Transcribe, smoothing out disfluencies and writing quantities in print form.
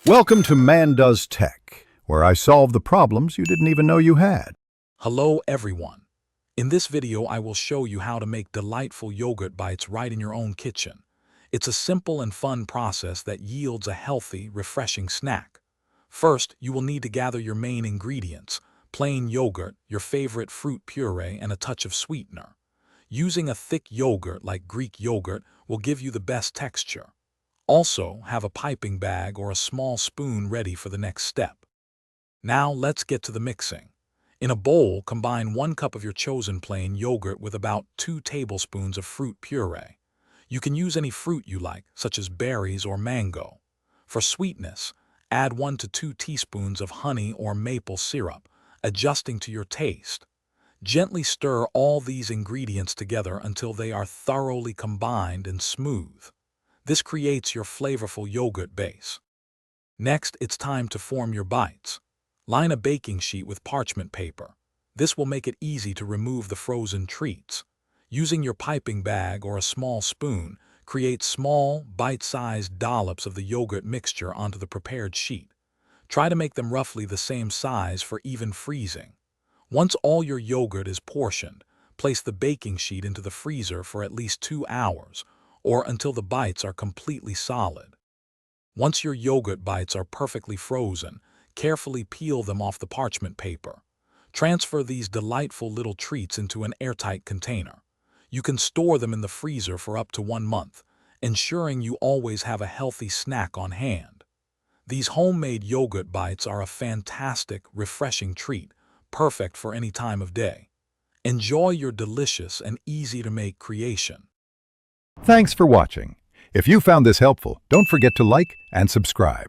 Welcome to Man Does Tech, where I solve the problems you didn't even know you had. Hello everyone. In this video I will show you how to make delightful yogurt bites right in your own kitchen. It's a simple and fun process that yields a healthy, refreshing snack. First, you will need to gather your main ingredients: plain yogurt, your favorite fruit puree, and a touch of sweetener. Using a thick yogurt like Greek yogurt will give you the best texture. Also, have a piping bag or a small spoon ready for the next step. Now let's get to the mixing. In a bowl, combine 1 cup of your chosen plain yogurt with about 2 tablespoons of fruit puree. You can use any fruit you like, such as berries or mango. For sweetness, add 1 to 2 teaspoons of honey or maple syrup, adjusting to your taste. Gently stir all these ingredients together until they are thoroughly combined and smooth. This creates your flavorful yogurt base. Next, it's time to form your bites. Line a baking sheet with parchment paper. This will make it easy to remove the frozen treats. Using your piping bag or a small spoon, create small, bite-sized dollops of the yogurt mixture onto the prepared sheet. Try to make them roughly the same size for even freezing. Once all your yogurt is portioned, place the baking sheet into the freezer for at least 2 hours, or until the bites are completely solid. Once your yogurt bites are perfectly frozen, carefully peel them off the parchment paper. Transfer these delightful little treats into an airtight container. You can store them in the freezer for up to 1 month, ensuring you always have a healthy snack on hand. These homemade yogurt bites are a fantastic, refreshing treat, perfect for any time of day. Enjoy your delicious and easy-to-make creation. Thanks for watching. If you found this helpful, don't forget to like and subscribe.